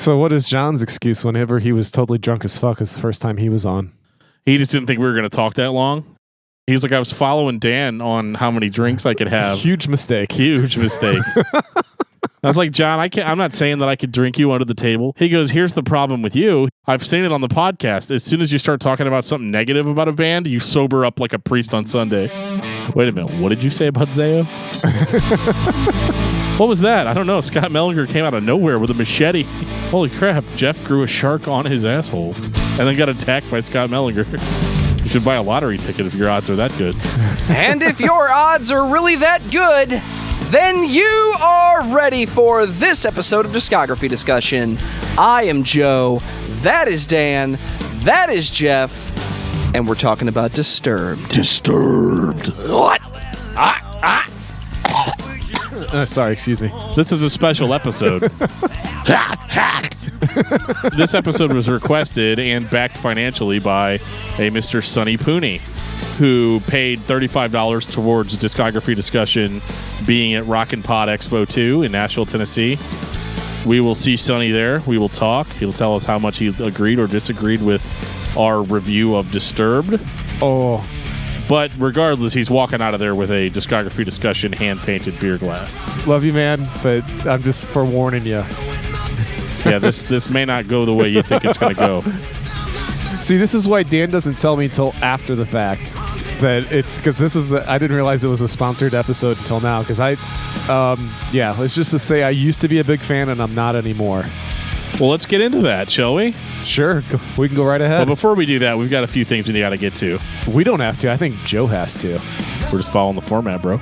So what is John's excuse whenever he was totally drunk as fuck as the first time he was on? He just didn't think we were going to talk that long. He was like, I was following Dan on how many drinks I could have. Huge mistake. Huge mistake. I was like, John, I'm not saying that I could drink you under the table. He goes, here's the problem with you. I've seen it on the podcast. As soon as you start talking about something negative about a band, you sober up like a priest on Sunday. Wait a minute. What did you say about Zeo? What was that? I don't know. Scott Mellinger came out of nowhere with a machete. Holy crap. Geoff grew a shark on his asshole and then got attacked by Scott Mellinger. You should buy a lottery ticket if your odds are that good. And if your odds are really that good, then you are ready for this episode of Discography Discussion. I am Joe. That is Dan. That is Geoff. And we're talking about Disturbed. Disturbed. What? Sorry, excuse me. This is a special episode. This episode was requested and backed financially by a Mr. Sonny Pooney, who paid $35 towards Discography Discussion being at Rock N Pod Expo 2 in Nashville, Tennessee. We will see Sonny there. We will talk. He'll tell us how much he agreed or disagreed with our review of Disturbed. Oh. But regardless, he's walking out of there with a Discography Discussion hand-painted beer glass. Love you, man, but I'm just forewarning you. Yeah, this may not go the way you think it's going to go. See, this is why Dan doesn't tell me until after the fact. That it's because I didn't realize it was a sponsored episode until now. Because let's just to say I used to be a big fan and I'm not anymore. Well, let's get into that, shall we? Sure, we can go right ahead. But before we do that, we've got a few things we got to get to. We don't have to. I think Joe has to. We're just following the format, bro.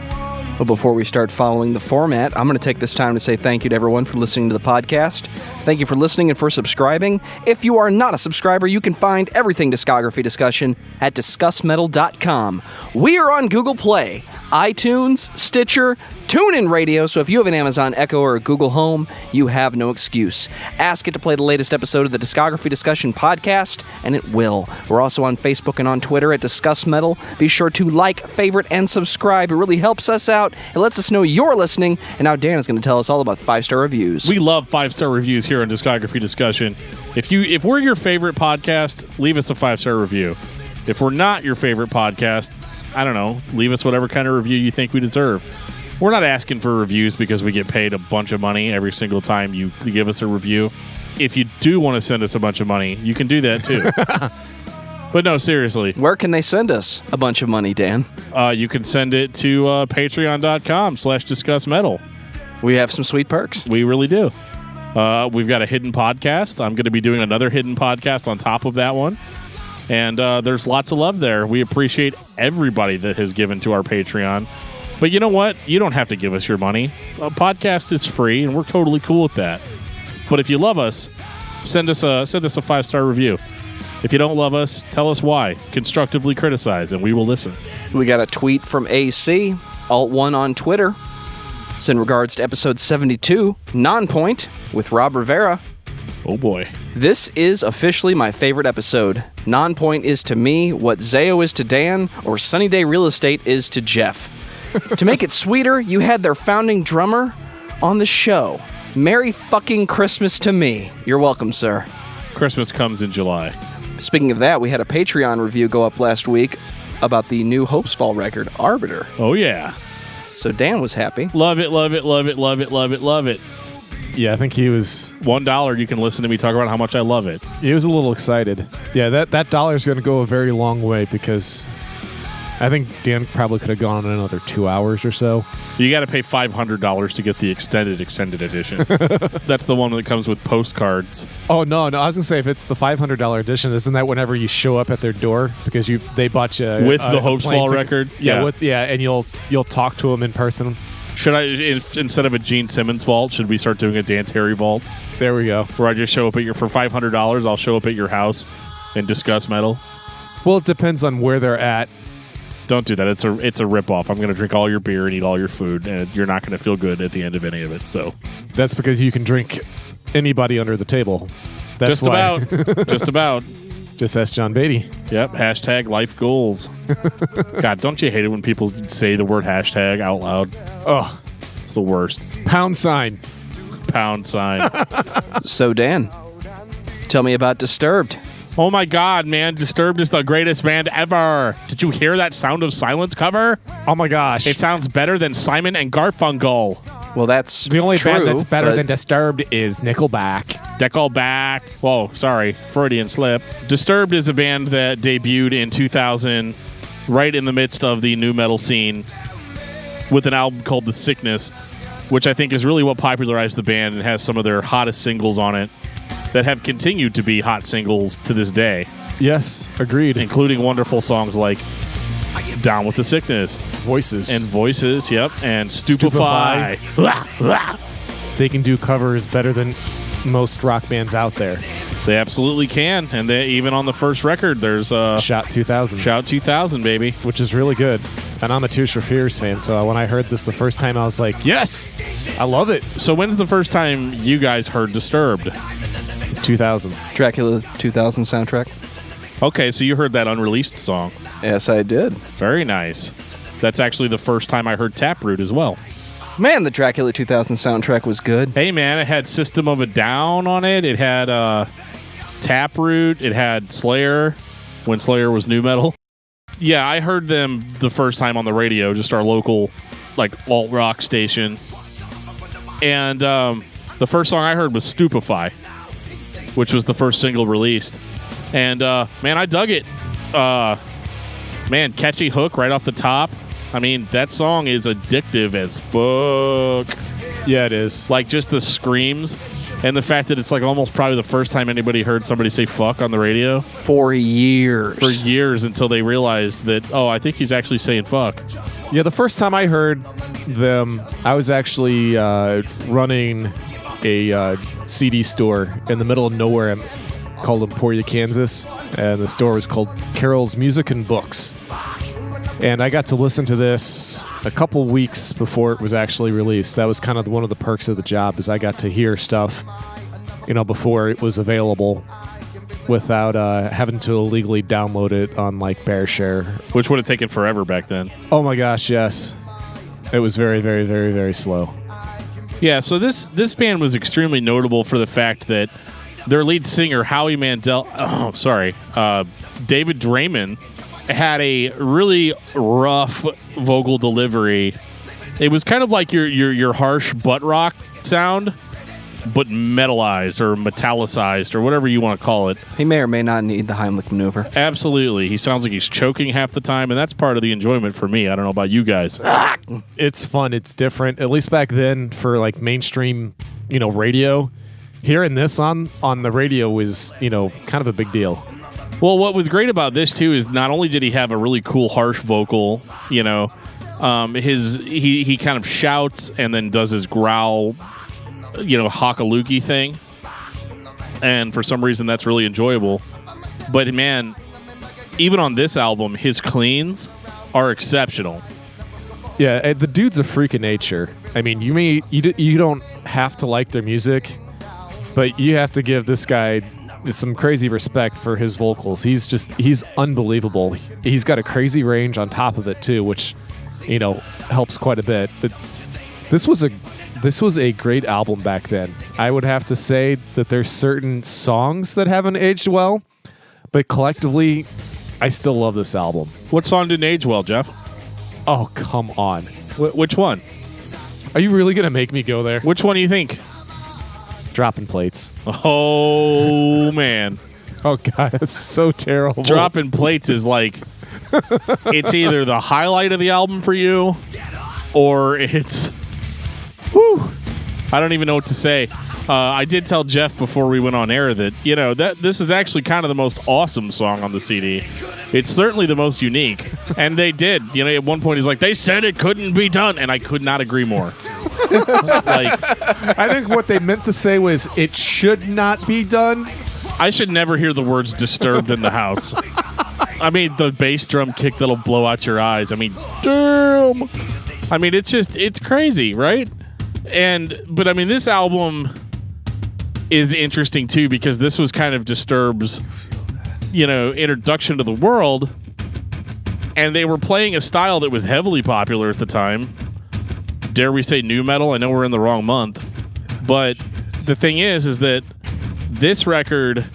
But before we start following the format, I'm going to take this time to say thank you to everyone for listening to the podcast. Thank you for listening and for subscribing. If you are not a subscriber, you can find everything Discography Discussion at discussmetal.com. We are on Google Play, iTunes, Stitcher, TuneIn Radio, so if you have an Amazon Echo or a Google Home, you have no excuse. Ask it to play the latest episode of the Discography Discussion podcast, and it will. We're also on Facebook and on Twitter at Discuss Metal. Be sure to like, favorite, and subscribe. It really helps us out. It lets us know you're listening, and now Dan is going to tell us all about 5-star reviews. We love 5-star reviews here on Discography Discussion. If we're your favorite podcast, leave us a 5-star review. If we're not your favorite podcast, I don't know, leave us whatever kind of review you think we deserve. We're not asking for reviews because we get paid a bunch of money every single time you give us a review. If you do want to send us a bunch of money, you can do that too. But no, seriously. Where can they send us a bunch of money, Dan? You can send it to patreon.com/discussmetal. We have some sweet perks. We really do. We've got a hidden podcast. I'm going to be doing another hidden podcast on top of that one. And there's lots of love there. We appreciate everybody that has given to our Patreon. But you know what? You don't have to give us your money. A podcast is free, and we're totally cool with that. But if you love us, send us a 5-star review. If you don't love us, tell us why. Constructively criticize, and we will listen. We got a tweet from AC, Alt1 on Twitter. It's in regards to episode 72, Nonpoint, with Rob Rivera. Oh boy. This is officially my favorite episode. Nonpoint is to me what Zeo is to Dan, or Sunny Day Real Estate is to Geoff. To make it sweeter, you had their founding drummer on the show. Merry fucking Christmas to me. You're welcome, sir. Christmas comes in July. Speaking of that, we had a Patreon review go up last week about the new Hopesfall record, Arbiter. Oh, yeah. So Dan was happy. Love it, love it, love it, love it, love it, love it. Yeah, I think he was... $1, you can listen to me talk about how much I love it. He was a little excited. Yeah, that dollar is going to go a very long way because... I think Dan probably could have gone on another 2 hours or so. You got to pay $500 to get the extended edition. That's the one that comes with postcards. Oh, no. I was going to say, if it's the $500 edition, isn't that whenever you show up at their door? Because they bought you... With the Hopesfall record? Yeah, and you'll talk to them in person. Should I, instead of a Gene Simmons vault, should we start doing a Dan Terry vault? There we go. Where I just show up at for $500, I'll show up at your house and discuss metal? Well, it depends on where they're at. Don't do that. It's a ripoff. I'm going to drink all your beer and eat all your food, and you're not going to feel good at the end of any of it. So that's because you can drink anybody under the table. That's just why. About. Just about. Just ask John Beatty. Yep. Hashtag life goals. God, don't you hate it when people say the word hashtag out loud? Oh, it's the worst. Pound sign. pound sign. So, Dan, tell me about Disturbed. Oh my God, man. Disturbed is the greatest band ever. Did you hear that Sound of Silence cover? Oh my gosh. It sounds better than Simon and Garfunkel. Well, that's the only true, band that's better but than Disturbed is Nickelback. Nickelback. Whoa, sorry. Freudian slip. Disturbed is a band that debuted in 2000, right in the midst of the nu metal scene, with an album called The Sickness, which I think is really what popularized the band and has some of their hottest singles on it that have continued to be hot singles to this day. Yes, agreed. Including wonderful songs like Down with the Sickness. Voices. And Voices, yep. And Stupefy. They can do covers better than most rock bands out there. They absolutely can. And they, even on the first record, there's Shout 2000. Shout 2000, baby. Which is really good. And I'm a Tears for Fears fan, so when I heard this the first time, I was like, yes! I love it. So when's the first time you guys heard Disturbed? 2000. Dracula 2000 soundtrack. Okay, so you heard that unreleased song. Yes, I did. Very nice. That's actually the first time I heard Taproot as well. Man, the Dracula 2000 soundtrack was good. Hey, man, it had System of a Down on it. It had Taproot. It had Slayer, when Slayer was nu metal. Yeah, I heard them the first time on the radio, just our local, like, alt-rock station. And the first song I heard was Stupefy, which was the first single released. And, man, I dug it. Man, catchy hook right off the top. I mean, that song is addictive as fuck. Yeah, it is. Like, just the screams and the fact that it's, like, almost probably the first time anybody heard somebody say fuck on the radio. For years. For years, until they realized that, oh, I think he's actually saying fuck. Yeah, the first time I heard them, I was actually running a CD store in the middle of nowhere called Emporia, Kansas, and the store was called Carol's Music and Books. And I got to listen to this a couple weeks before it was actually released. That was kind of one of the perks of the job, is I got to hear stuff, before it was available without having to illegally download it on, like, BearShare. Which would have taken forever back then. Oh my gosh, yes. It was very, very, very, very slow. Yeah, so this band was extremely notable for the fact that their lead singer, Howie Mandel, David Draymond, had a really rough vocal delivery. It was kind of like your harsh butt rock sound, but metalized or metallicized or whatever you want to call it. He may or may not need the Heimlich maneuver. Absolutely. He sounds like he's choking half the time, and that's part of the enjoyment for me. I don't know about you guys. It's fun. It's different. At least back then, for like mainstream, radio, hearing this on the radio was, kind of a big deal. Well, what was great about this too is not only did he have a really cool harsh vocal, he kind of shouts and then does his growl, hockalooky thing, and for some reason that's really enjoyable. But man, even on this album, his cleans are exceptional. Yeah, the dude's a freak of nature. I mean, you don't have to like their music, but you have to give this guy some crazy respect for his vocals. He's unbelievable. He's got a crazy range on top of it too, which helps quite a bit. But this was a great album back then. I would have to say that there's certain songs that haven't aged well, but collectively, I still love this album. What song didn't age well, Geoff? Oh, come on. Which one? Are you really gonna make me go there? Which one do you think? Dropping Plates. Oh, man. Oh, God, that's so terrible. Dropping Plates is like, it's either the highlight of the album for you, or it's, whew, I don't even know what to say. I did tell Geoff before we went on air that, that this is actually kind of the most awesome song on the CD. It's certainly the most unique. And they did. At one point he's like, they said it couldn't be done. And I could not agree more. I think what they meant to say was, it should not be done. I should never hear the words disturbed in the house. I mean, the bass drum kick that'll blow out your eyes. I mean, damn. I mean, it's crazy, right? But I mean, this album is interesting too, because this was kind of Disturbed's, introduction to the world, and they were playing a style that was heavily popular at the time. Dare we say nu metal? I know we're in the wrong month, But the thing is that this record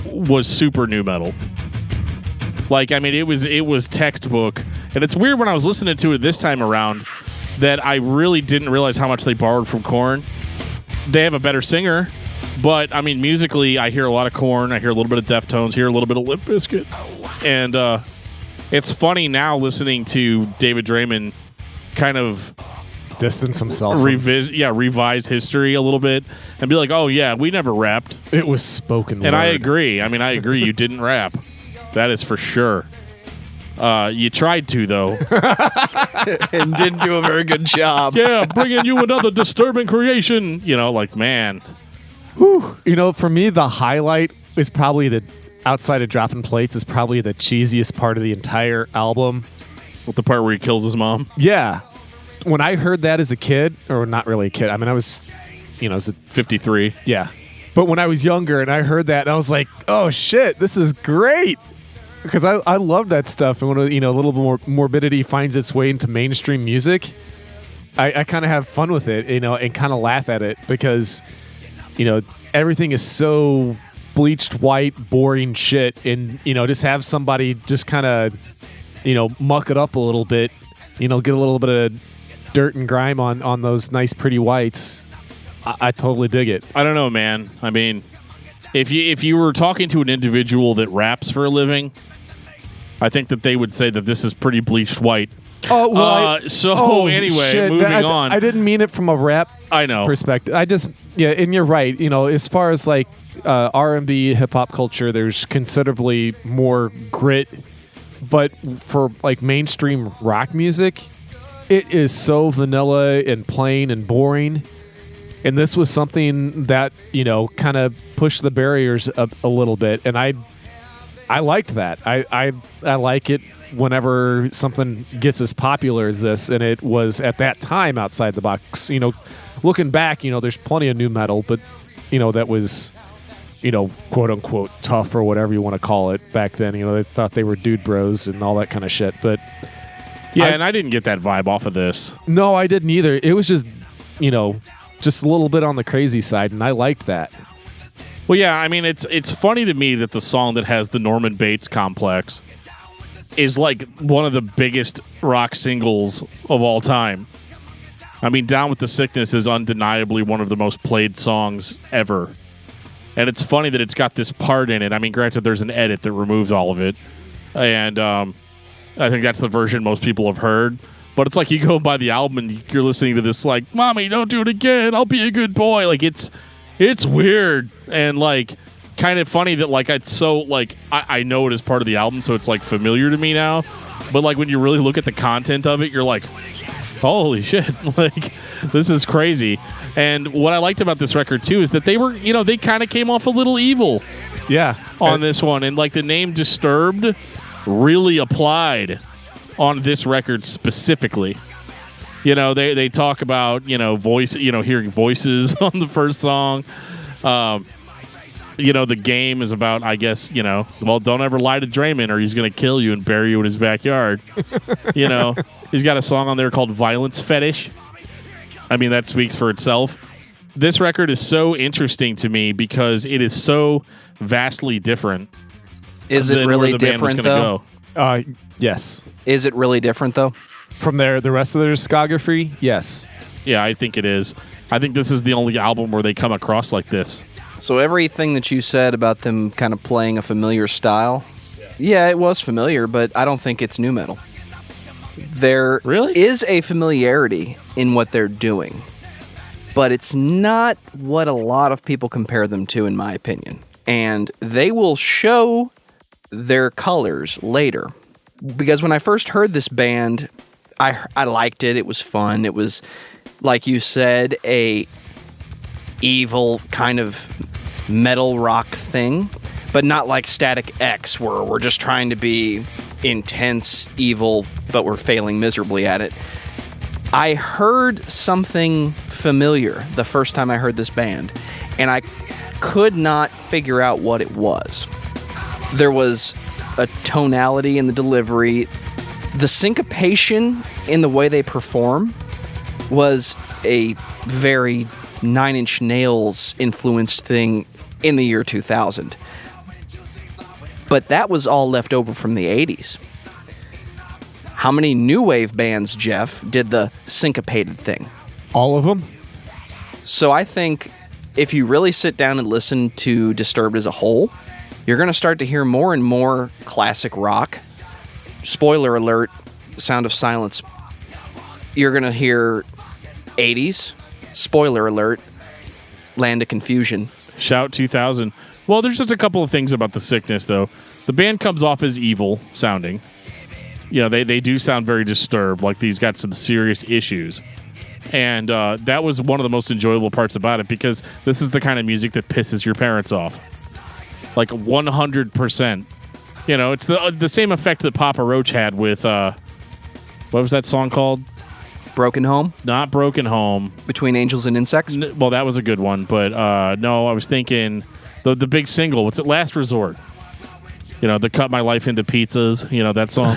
was super nu metal. Like, I mean, it was textbook. And it's weird when I was listening to it this time around that I really didn't realize how much they borrowed from Korn. They have a better singer, but, I mean, musically, I hear a lot of Korn. I hear a little bit of Deftones, hear a little bit of Limp Bizkit. And it's funny now listening to David Draymond kind of distance himself. Revise history a little bit and be like, oh, yeah, we never rapped. It was spoken word. And I agree. I mean, I agree. You didn't rap. That is for sure. You tried to, though. And didn't do a very good job. Yeah, bringing you another disturbing creation. You know, like, man. Whew. You know, for me, the highlight is probably outside of Dropping Plates, is probably the cheesiest part of the entire album. With the part where he kills his mom? Yeah. When I heard that as a kid, or not really a kid, I mean, I was 53. Yeah. But when I was younger and I heard that, and I was like, oh, shit, this is great. Because I love that stuff. And when, a little bit more morbidity finds its way into mainstream music, I kind of have fun with it, and kind of laugh at it because, everything is so bleached white, boring shit. And, just have somebody just kind of, muck it up a little bit, get a little bit of dirt and grime on those nice, pretty whites. I totally dig it. I don't know, man. I mean, if you were talking to an individual that raps for a living, I think that they would say that this is pretty bleached white. Oh, well. Anyway, shit. moving on. I didn't mean it from a rap perspective. And you're right. As far as like R&B, hip hop culture, there's considerably more grit. But for like mainstream rock music, it is so vanilla and plain and boring. And this was something that, kind of pushed the barriers up a little bit. And I liked that. I like it whenever something gets as popular as this. And it was at that time outside the box. Looking back, there's plenty of nu metal, but, that was, quote unquote tough or whatever you want to call it back then. They thought they were dude bros and all that kind of shit. But yeah, and I didn't get that vibe off of this. No, I didn't either. It was just, just a little bit on the crazy side, and I liked that. Well, yeah, I mean, it's funny to me that the song that has the Norman Bates complex is like one of the biggest rock singles of all time. I mean, Down with the Sickness is undeniably one of the most played songs ever. And it's funny that it's got this part in it. I mean, granted, there's an edit that removes all of it. And I think that's the version most people have heard. But it's like you go by the album and you're listening to this like, Mommy, don't do it again. I'll be a good boy. Like, it's weird and like kind of funny that like it's so like I know it as part of the album, so it's like familiar to me now. But like when you really look at the content of it, you're like, holy shit, like this is crazy. And what I liked about this record too is that they were, they kind of came off a little evil. Yeah. On this one. And like the name Disturbed really applied on this record specifically. They talk about, voice, hearing voices on the first song. The game is about, I guess, well, don't ever lie to Draymond or he's going to kill you and bury you in his backyard. He's got a song on there called Violence Fetish. I mean, that speaks for itself. This record is so interesting to me because it is so vastly different. Is it really different, though? Yes. Is it really different, though? From the rest of their discography, yes. Yeah, I think it is. I think this is the only album where they come across like this. So everything that you said about them kind of playing a familiar style, yeah, it was familiar, but I don't think it's nu metal. There is a familiarity in what they're doing, but it's not what a lot of people compare them to, in my opinion. And they will show their colors later. Because when I first heard this band, I liked it. It was fun. It was, like you said, a evil kind of metal rock thing, but not like Static X, where we're just trying to be intense, evil, but we're failing miserably at it. I heard something familiar the first time I heard this band, and I could not figure out what it was. There was a tonality in the delivery. The syncopation in the way they perform was a very Nine Inch Nails influenced thing in the year 2000. But that was all left over from the 80s. How many new wave bands, Geoff, did the syncopated thing? All of them? So I think if you really sit down and listen to Disturbed as a whole, you're going to start to hear more and more classic rock. Spoiler alert, Sound of Silence. You're going to hear 80s. Spoiler alert, Land of Confusion. Shout 2000. Well, there's just a couple of things about The Sickness, though. The band comes off as evil sounding. You know, they do sound very disturbed, like these got some serious issues. And that was one of the most enjoyable parts about it, because this is the kind of music that pisses your parents off. Like 100%. You know, it's the same effect that Papa Roach had with, what was that song called? Broken Home? Not Broken Home. Between Angels and Insects? Well, that was a good one, but no, I was thinking the big single. What's it? Last Resort. You know, the Cut My Life Into Pizzas. You know, that song?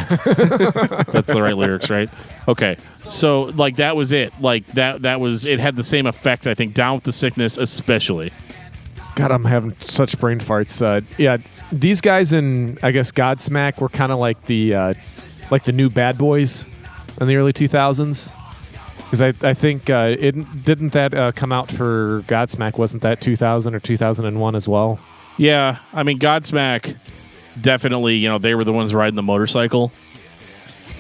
That's the right lyrics, right? Okay. So, like, that was it. Like, that was, it had the same effect, I think, Down with the Sickness especially. God, I'm having such brain farts. Yeah, these guys in, I guess, Godsmack were kind of like the new Bad Boys in the early 2000s. Because I think didn't that come out for Godsmack? Wasn't that 2000 or 2001 as well? Yeah, I mean, Godsmack, definitely, you know, they were the ones riding the motorcycle.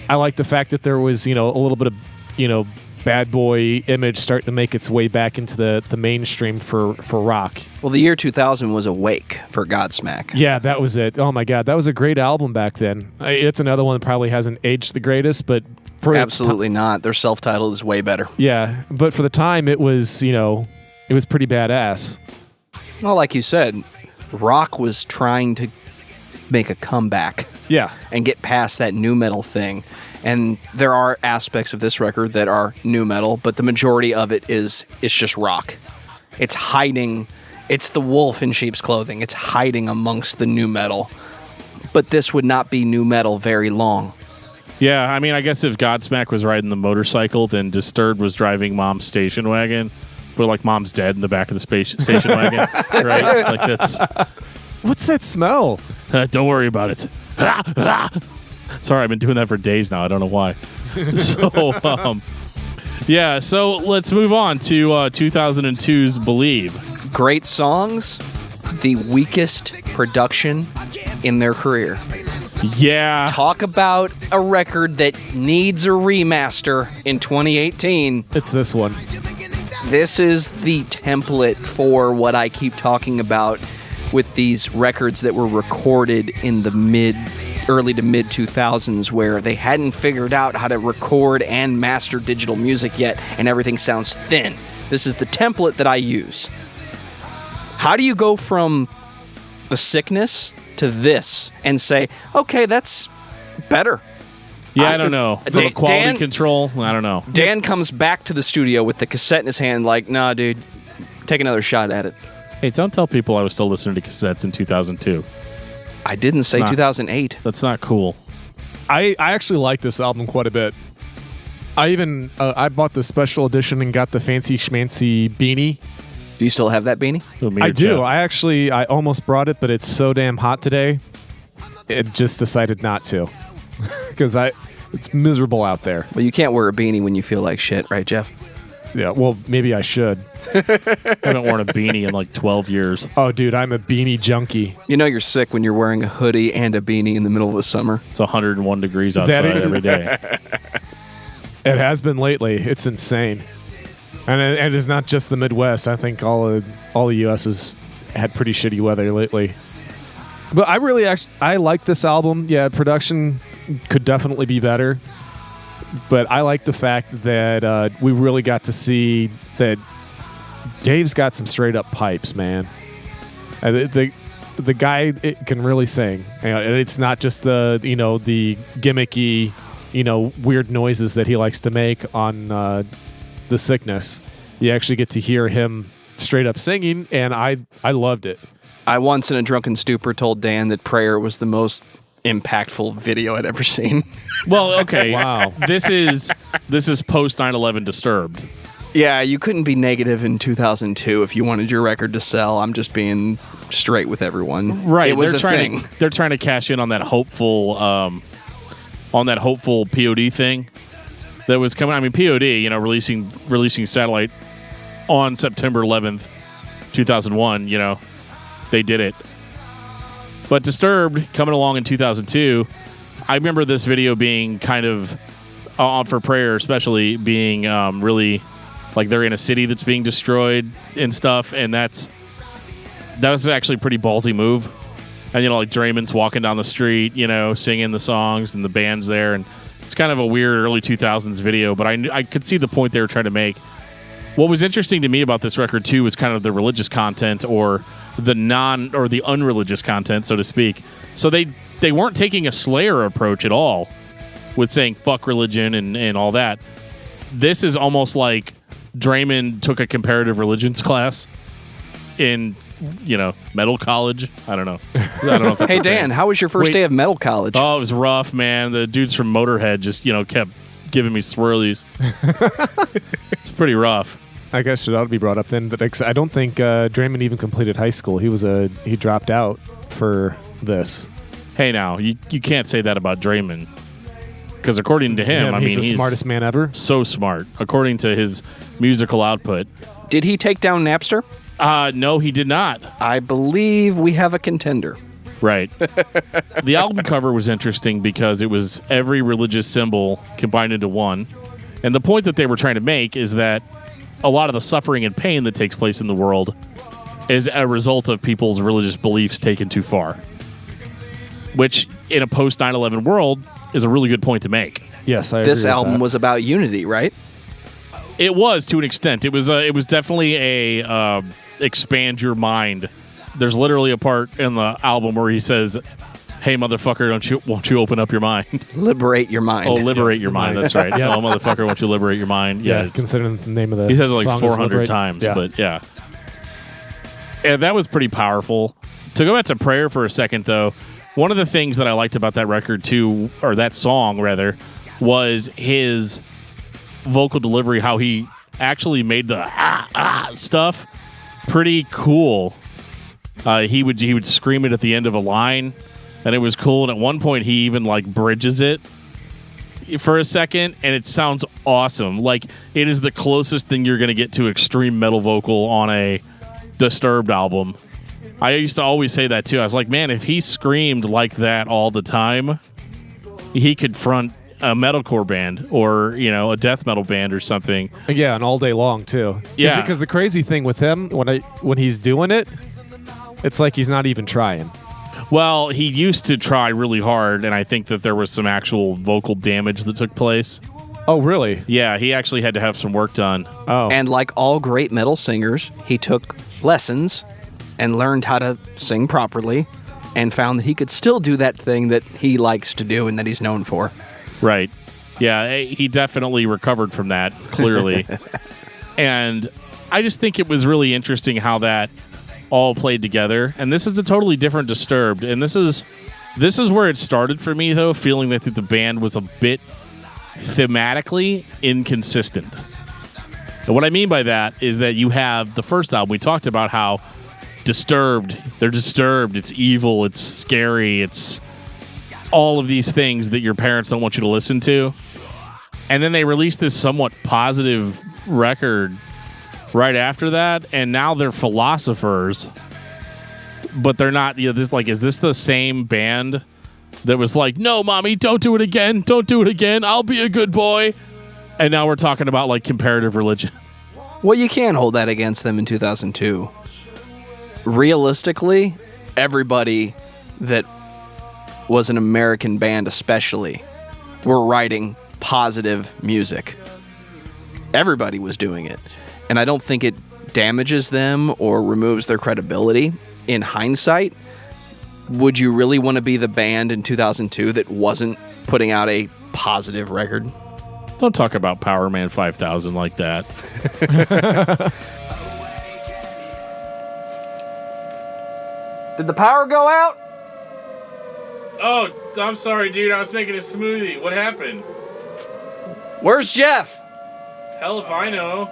I like the fact that there was, you know, a little bit of, you know, bad boy image starting to make its way back into the mainstream for rock. Well, the year 2000 was a wake for Godsmack. Yeah, that was it. Oh my God, that was a great album back then. It's another one that probably hasn't aged the greatest, but for absolutely not. Their self-titled is way better. Yeah, but for the time, it was, you know, it was pretty badass. Well, like you said, rock was trying to make a comeback. Yeah. And get past that nu metal thing. And there are aspects of this record that are nu metal, but the majority of it is just rock. It's hiding. It's the wolf in sheep's clothing. It's hiding amongst the nu metal. But this would not be nu metal very long. Yeah, I mean, I guess if Godsmack was riding the motorcycle, then Disturbed was driving Mom's station wagon. But like Mom's dead in the back of the station wagon, right? Like that's. What's that smell? Don't worry about it. Sorry, I've been doing that for days now. I don't know why. So, yeah. So let's move on to 2002's Believe. Great songs, the weakest production in their career. Yeah. Talk about a record that needs a remaster in 2018. It's this one. This is the template for what I keep talking about with these records that were recorded in the early to mid 2000s, where they hadn't figured out how to record and master digital music yet, and everything sounds thin. This is the template that I use. How do you go from The Sickness to this and say, okay, that's better? Yeah, I don't know. The quality control, I don't know. Dan comes back to the studio with the cassette in his hand like, nah, dude, take another shot at it. Hey, don't tell people I was still listening to cassettes in 2002. I didn't say 2008. That's not cool. I actually like this album quite a bit. I even I bought the special edition and got the fancy schmancy beanie. Do you still have that beanie? I do. I almost brought it, but it's so damn hot today. It just decided not to. Because it's miserable out there. Well, you can't wear a beanie when you feel like shit, right, Geoff? Yeah, well, maybe I should. I haven't worn a beanie in like 12 years. Oh, dude, I'm a beanie junkie. You know you're sick when you're wearing a hoodie and a beanie in the middle of the summer. It's 101 degrees outside every day. It has been lately. It's insane. And it's not just the Midwest. I think all the U.S. has had pretty shitty weather lately. But I like this album. Yeah, production could definitely be better. But I like the fact that we really got to see that Dave's got some straight up pipes, man. The guy can really sing, and it's not just the gimmicky, weird noises that he likes to make on The Sickness. You actually get to hear him straight up singing, and I loved it. I once in a drunken stupor told Dan that Prayer was the most impactful video I'd ever seen. Well, okay. Wow. This is post 9/11 Disturbed. Yeah, you couldn't be negative in 2002 if you wanted your record to sell. I'm just being straight with everyone. Right. It was a thing. They're trying to cash in on that hopeful POD thing that was coming. I mean, POD, releasing Satellite on September 11th, 2001, they did it. But Disturbed coming along in 2002, I remember this video being kind of on For Prayer, especially being really like they're in a city that's being destroyed and stuff, and that was actually a pretty ballsy move. And like Draymond's walking down the street, singing the songs, and the band's there, and it's kind of a weird early 2000s video, but I could see the point they were trying to make. What was interesting to me about this record too was kind of the religious content, or the unreligious content, so to speak. So they weren't taking a Slayer approach at all with saying fuck religion and all that. This is almost like Draymond took a comparative religions class in metal college. I don't know if that's Hey Dan, how was your first day of metal college? Oh, it was rough, man. The dudes from Motorhead just kept giving me swirlies. It's pretty rough. I guess it ought to be brought up then, but I don't think Draymond even completed high school. He dropped out for this. Hey, now you can't say that about Draymond, because according to him, he's the smartest man ever. So smart, according to his musical output. Did he take down Napster? No, he did not. I believe we have a contender. Right. The album cover was interesting because it was every religious symbol combined into one. And the point that they were trying to make is that a lot of the suffering and pain that takes place in the world is a result of people's religious beliefs taken too far. Which, in a post 9/11 world, is a really good point to make. Yes, I agree with This album that. was about unity, right? It was, to an extent. It was definitely a expand your mind. There's literally a part in the album where he says, "Hey, motherfucker, won't you open up your mind?" Liberate your mind. Oh, liberate your mind. That's right. Yeah. Oh, motherfucker, won't you liberate your mind? Yeah, considering the name of the he says it like song is 400 Liberate. times, but yeah. And that was pretty powerful. To go back to Prayer for a second, though, one of the things that I liked about that record, too, or that song, rather, was his vocal delivery, how he actually made the stuff pretty cool. He would scream it at the end of a line, and it was cool. And at one point, he even bridges it for a second, and it sounds awesome. Like, it is the closest thing you're going to get to extreme metal vocal on a Disturbed album. I used to always say that too. I was like, man, if he screamed like that all the time, he could front a metalcore band or a death metal band or something. Yeah, and all day long too. Yeah, because the crazy thing with him when he's doing it, it's like he's not even trying. Well, he used to try really hard, and I think that there was some actual vocal damage that took place. Oh, really? Yeah, he actually had to have some work done. Oh, And like all great metal singers, he took lessons and learned how to sing properly and found that he could still do that thing that he likes to do and that he's known for. Right. Yeah, he definitely recovered from that, clearly. And I just think it was really interesting how that all played together. And this is a totally different Disturbed. And this is where it started for me, though, feeling that the band was a bit thematically inconsistent. And what I mean by that is that you have the first album. We talked about how they're disturbed, it's evil, it's scary, it's all of these things that your parents don't want you to listen to. And then they released this somewhat positive record right after that, and now they're philosophers, but they're not. Is this the same band that was like, no, mommy, don't do it again, I'll be a good boy? And now we're talking about comparative religion. Well, you can't hold that against them in 2002. Realistically, everybody that was an American band especially were writing positive music. Everybody was doing it. And I don't think it damages them or removes their credibility. In hindsight, would you really want to be the band in 2002 that wasn't putting out a positive record? Don't talk about Power Man 5000 like that. Did the power go out? Oh, I'm sorry, dude. I was making a smoothie. What happened? Where's Geoff? Hell if I know.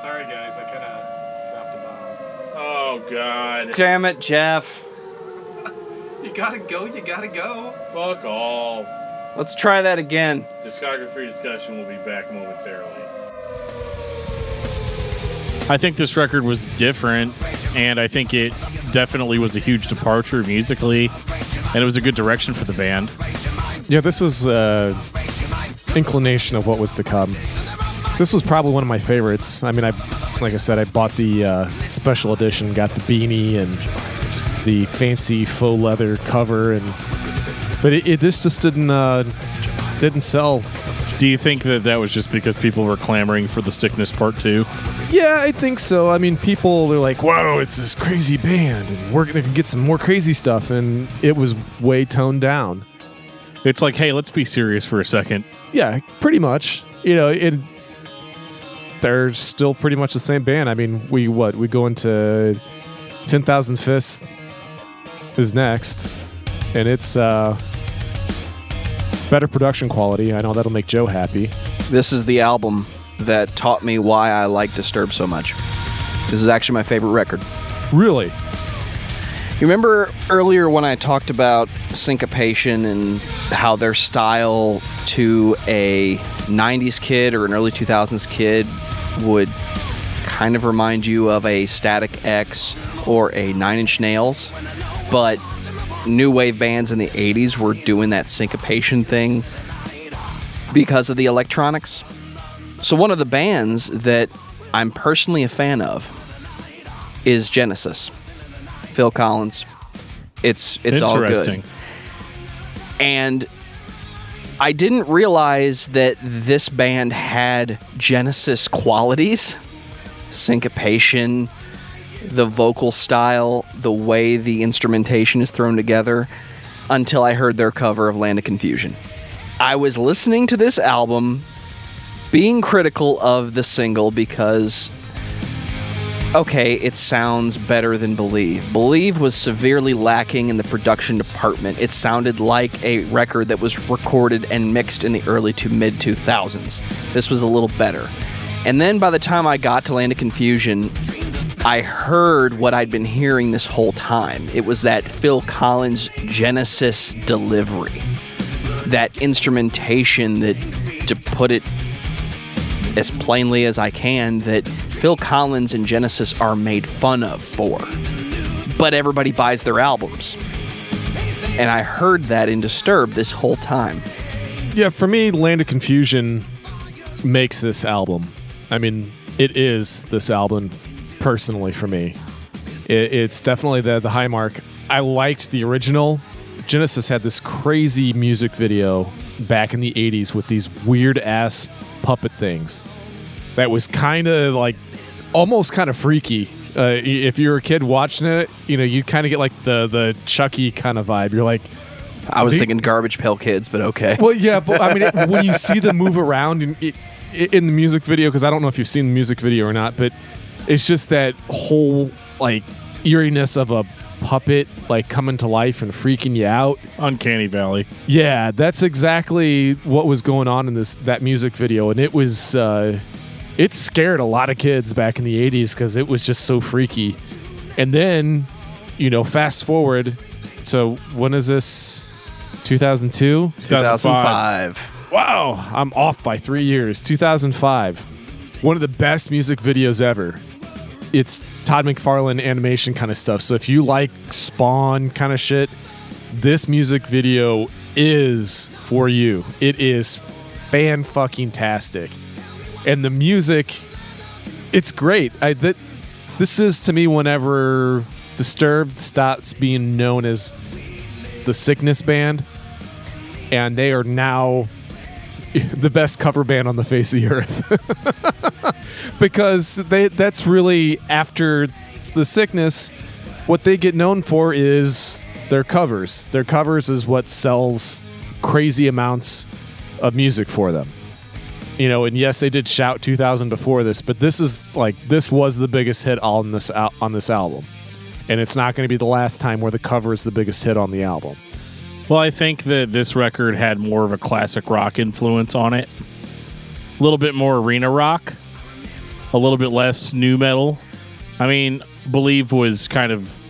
Sorry, guys. I kind of dropped a bomb. Oh, God. Damn it, Geoff. You gotta go. You gotta go. Fuck all. Let's try that again. Discography Discussion will be back momentarily. I think this record was different, and I think it definitely was a huge departure musically, and it was a good direction for the band. Yeah, this was inclination of what was to come. This was probably one of my favorites. I mean, like I said, I bought the special edition, got the beanie and the fancy faux leather cover, but it just didn't sell. Do you think that was just because people were clamoring for the Sickness Part 2? Yeah, I think so. I mean, people are like, whoa, it's this crazy band, and we're going to get some more crazy stuff, and it was way toned down. It's like, hey, let's be serious for a second. Yeah, pretty much. You know, they're still pretty much the same band. I mean, we go into 10,000 Fists is next, and it's better production quality. I know that'll make Joe happy. This is the album that taught me why I like Disturbed so much. This is actually my favorite record. Really? You remember earlier when I talked about syncopation and how their style to a 90s kid or an early 2000s kid would kind of remind you of a Static X or a Nine Inch Nails, but new wave bands in the 80s were doing that syncopation thing because of the electronics. So one of the bands that I'm personally a fan of is Genesis. Phil Collins. It's all good. And I didn't realize that this band had Genesis qualities. Syncopation, the vocal style, the way the instrumentation is thrown together, until I heard their cover of Land of Confusion. I was listening to this album, being critical of the single because, okay, it sounds better than Believe. Believe was severely lacking in the production department. It sounded like a record that was recorded and mixed in the early to mid-2000s. This was a little better. And then by the time I got to Land of Confusion, I heard what I'd been hearing this whole time. It was that Phil Collins Genesis delivery. That instrumentation that, to put it as plainly as I can, that Phil Collins and Genesis are made fun of for. But everybody buys their albums. And I heard that in Disturbed this whole time. Yeah, for me, Land of Confusion makes this album. I mean, it is this album personally for me. It's definitely the high mark. I liked the original. Genesis had this crazy music video back in the 80s with these weird-ass puppet things that was kind of like almost kind of freaky. If you were a kid watching it, you know, you'd kind of get like the Chucky kind of vibe. You're like, I was thinking Garbage Pail Kids, but okay. Well, yeah, but I mean, when you see them move around in the music video, because I don't know if you've seen the music video or not, but it's just that whole like eeriness of a puppet like coming to life and freaking you out. Uncanny Valley. Yeah, that's exactly what was going on in that music video, and it was it scared a lot of kids back in the 80s because it was just so freaky. And then, you know, fast forward. So when is this? 2002? 2005. Wow, I'm off by 3 years. 2005. One of the best music videos ever. It's Todd McFarlane animation kind of stuff. So if you like Spawn kind of shit, this music video is for you. It is fan-fucking-tastic. And the music, it's great. This is, to me, whenever Disturbed stops being known as the Sickness Band, and they are now the best cover band on the face of the earth. Because that's really, after the Sickness, what they get known for is their covers. Their covers is what sells crazy amounts of music for them. You know, and yes, they did Shout 2000 before this, but this was the biggest hit on this album. And it's not going to be the last time where the cover is the biggest hit on the album. Well, I think that this record had more of a classic rock influence on it. A little bit more arena rock. a little bit less nu metal. I mean, Believe was kind of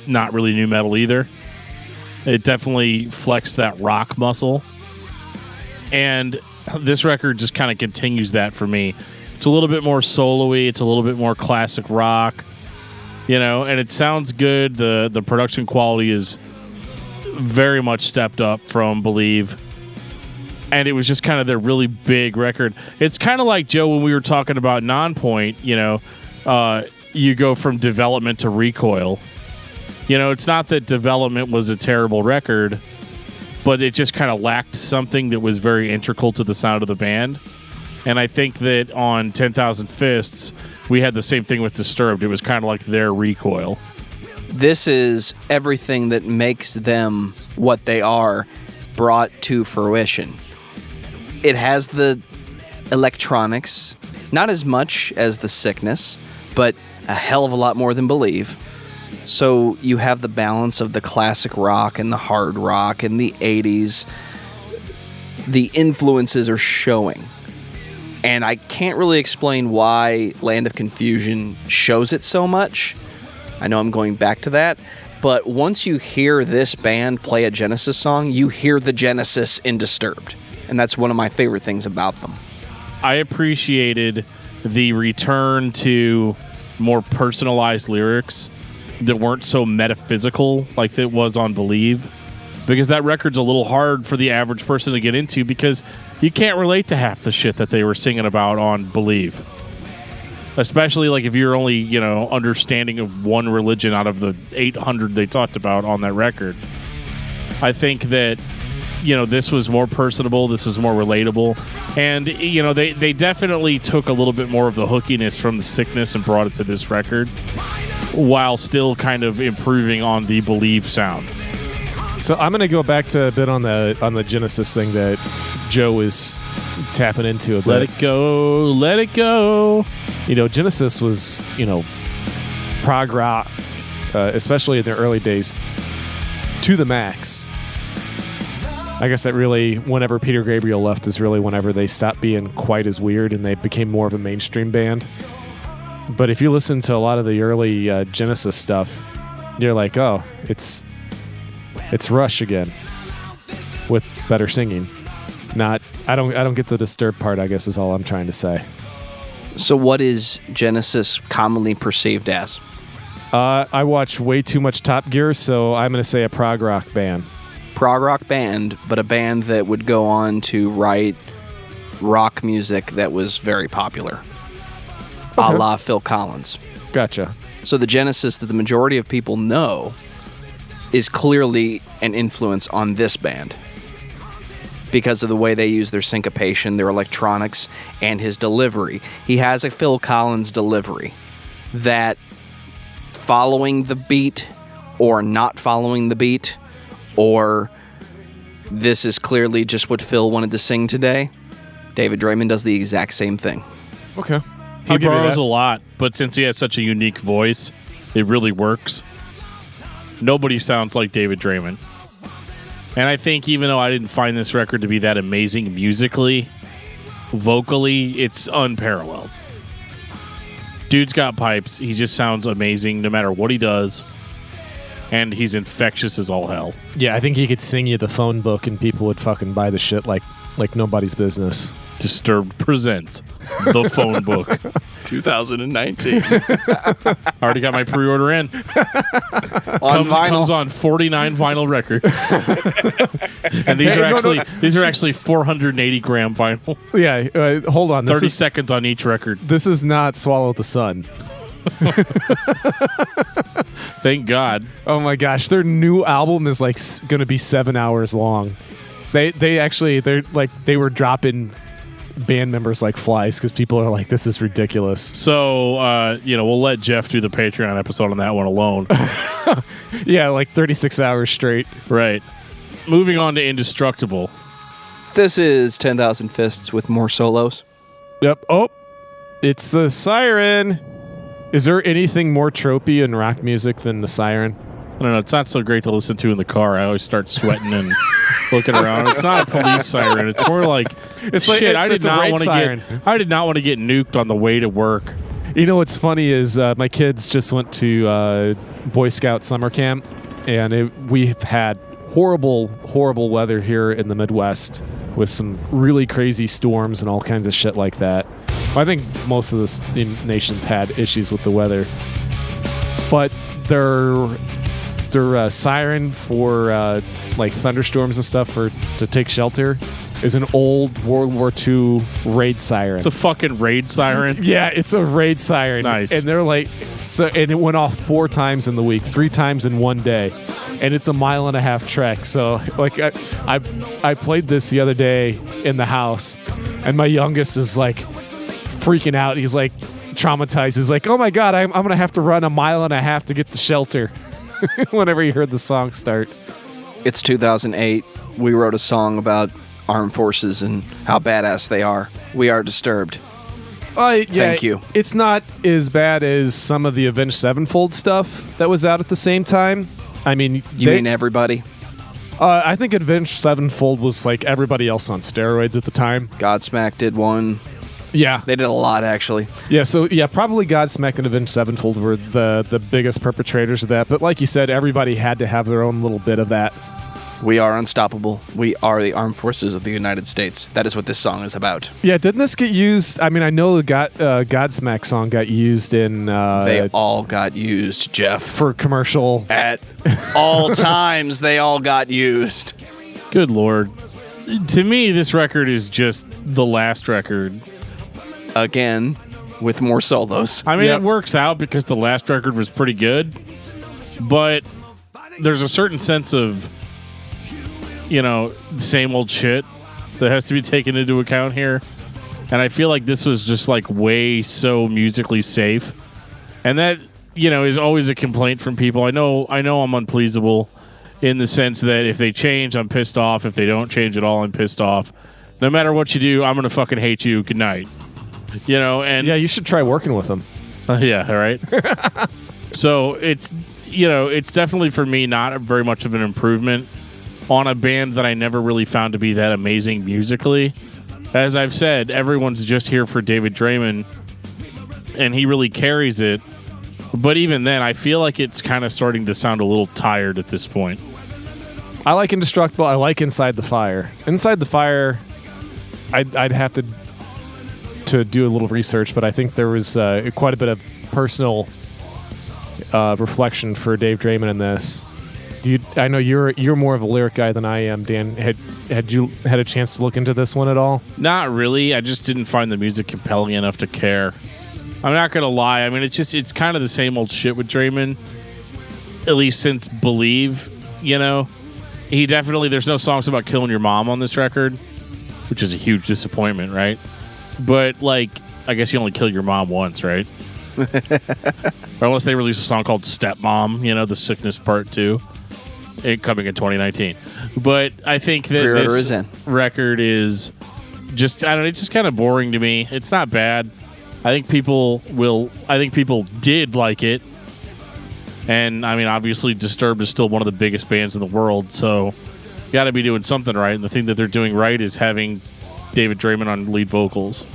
not really nu metal either. It definitely flexed that rock muscle. And this record just kind of continues that for me. It's a little bit more solo-y. It's a little bit more classic rock. And it sounds good. The production quality is very much stepped up from Believe. And it was just kind of their really big record. It's kind of like, Joe, when we were talking about Nonpoint, you go from Development to Recoil. It's not that Development was a terrible record, but it just kind of lacked something that was very integral to the sound of the band. And I think that on 10,000 Fists, we had the same thing with Disturbed. It was kind of like their Recoil. This is everything that makes them what they are brought to fruition. It has the electronics, not as much as The Sickness, but a hell of a lot more than Believe. So you have the balance of the classic rock and the hard rock and the 80s. The influences are showing. And I can't really explain why Land of Confusion shows it so much. I know I'm going back to that. But once you hear this band play a Genesis song, you hear the Genesis in Disturbed. And that's one of my favorite things about them. I appreciated the return to more personalized lyrics that weren't so metaphysical like it was on Believe. Because that record's a little hard for the average person to get into because you can't relate to half the shit that they were singing about on Believe. Especially like if you're only, understanding of one religion out of the 800 they talked about on that record. I think that, this was more personable, this was more relatable. And, they definitely took a little bit more of the hookiness from The Sickness and brought it to this record while still kind of improving on the Believe sound. So I'm going to go back to a bit on the Genesis thing that Joe is tapping into a bit. Let it go, let it go. Genesis was, prog rock, especially in their early days, to the max. I guess that really, whenever Peter Gabriel left, is really whenever they stopped being quite as weird and they became more of a mainstream band. But if you listen to a lot of the early Genesis stuff, you're like, oh, it's Rush again with better singing. I don't get the Disturbed part, I guess is all I'm trying to say. So what is Genesis commonly perceived as? I watch way too much Top Gear, so I'm going to say a prog rock band. Prog rock band, but a band that would go on to write rock music that was very popular. Okay. A la Phil Collins. Gotcha. So the Genesis that the majority of people know is clearly an influence on this band because of the way they use their syncopation, their electronics, and his delivery. He has a Phil Collins delivery that, following the beat or not following the beat, or this is clearly just what Phil wanted to sing today, David Draymond does the exact same thing. Okay. He borrows a lot, but since he has such a unique voice, it really works. Nobody sounds like David Draymond. And I think even though I didn't find this record to be that amazing musically, vocally, it's unparalleled. Dude's got pipes. He just sounds amazing no matter what he does. And he's infectious as all hell. Yeah, I think he could sing you the phone book and people would fucking buy the shit like nobody's business. Disturbed presents The Phone Book 2019. Already got my pre-order in. Comes on 49 vinyl records. And these are actually 480 gram vinyl. Yeah, hold on. 30 seconds on each record. This is not Swallow the Sun. Thank God. Oh my gosh, their new album is like going to be 7 hours long. They were dropping band members like flies because people are like, this is ridiculous. So we'll let Geoff do the Patreon episode on that one alone. Yeah, like 36 hours straight. Right. Moving on to Indestructible. This is 10,000 Fists with more solos. Yep. Oh, it's the siren. Is there anything more tropey in rock music than the siren? I don't know. It's not so great to listen to in the car. I always start sweating and looking around. It's not a police siren. It's more like, it's shit. I did not want to get You know what's funny is my kids just went to Boy Scout summer camp, and we've had horrible weather here in the Midwest with some really crazy storms and all kinds of shit like that. I think most of the nations had issues with the weather, but their siren for like thunderstorms and stuff to take shelter is an old World War II raid siren. It's a fucking raid siren. Yeah, it's a raid siren. Nice. And they're like, and it went off 4 times in the week, 3 times in one day, and it's a 1.5 mile trek. So like I played this the other day in the house, and my youngest is like freaking out. He's like traumatized. He's like, oh my God, I'm gonna have to run 1.5 miles to get to shelter. Whenever he heard the song start. It's 2008. We wrote a song about armed forces and how badass they are. We are disturbed. Yeah, Thank you. It's not as bad as some of the Avenged Sevenfold stuff that was out at the same time. I mean, You mean everybody? I think Avenged Sevenfold was like everybody else on steroids at the time. Godsmack did one. Yeah. They did a lot, actually. Yeah, so yeah, probably Godsmack and Avenged Sevenfold were the biggest perpetrators of that. But like you said, everybody had to have their own little bit of that. We are unstoppable. We are the armed forces of the United States. That is what this song is about. Yeah, didn't this get used? I mean, I know the Godsmack song got used in... They all got used, Geoff. For commercial... At all times, they all got used. Good Lord. To me, this record is just the last record. Again, with more solos. I mean, Yep. It works out because the last record was pretty good, but there's a certain sense of, same old shit that has to be taken into account here. And I feel like this was just like way so musically safe. And that, is always a complaint from people. I know I'm unpleasable in the sense that if they change, I'm pissed off. If they don't change at all, I'm pissed off. No matter what you do, I'm going to fucking hate you. Good night. And Yeah, you should try working with them. yeah, all right. So it's definitely for me not very much of an improvement on a band that I never really found to be that amazing musically. As I've said, everyone's just here for David Draymond, and he really carries it. But even then, I feel like it's kind of starting to sound a little tired at this point. I like Indestructible. I like Inside the Fire. Inside the Fire, I'd have to do a little research, but I think there was quite a bit of personal reflection for Dave Draymond in this. I know you're more of a lyric guy than I am, Dan. Had you had a chance to look into this one at all? Not really. I just didn't find the music compelling enough to care. I'm not gonna lie. I mean, it's kind of the same old shit with Draymond. At least since Believe, he definitely. There's no songs about killing your mom on this record, which is a huge disappointment, right? But I guess you only kill your mom once, right? Or unless they release a song called Stepmom, the Sickness Part 2. Coming in 2019. But I think that this record is just, it's just kind of boring to me. It's not bad. I think people did like it. And, I mean, obviously Disturbed is still one of the biggest bands in the world, so got to be doing something right. And the thing that they're doing right is having David Draymond on lead vocals.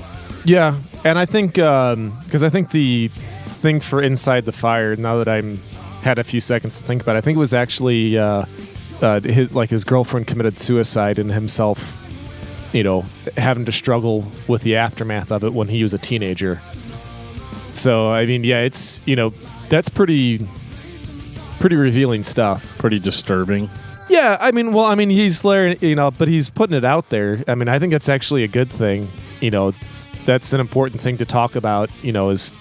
Yeah, and I think, because I think the thing for Inside the Fire, now that I'm had a few seconds to think about it, I think it was actually his girlfriend committed suicide and himself, having to struggle with the aftermath of it when he was a teenager. So, I mean, yeah, it's, that's pretty revealing stuff. Pretty disturbing. Yeah, I mean, he's layering, but he's putting it out there. I mean, I think that's actually a good thing. That's an important thing to talk about, is,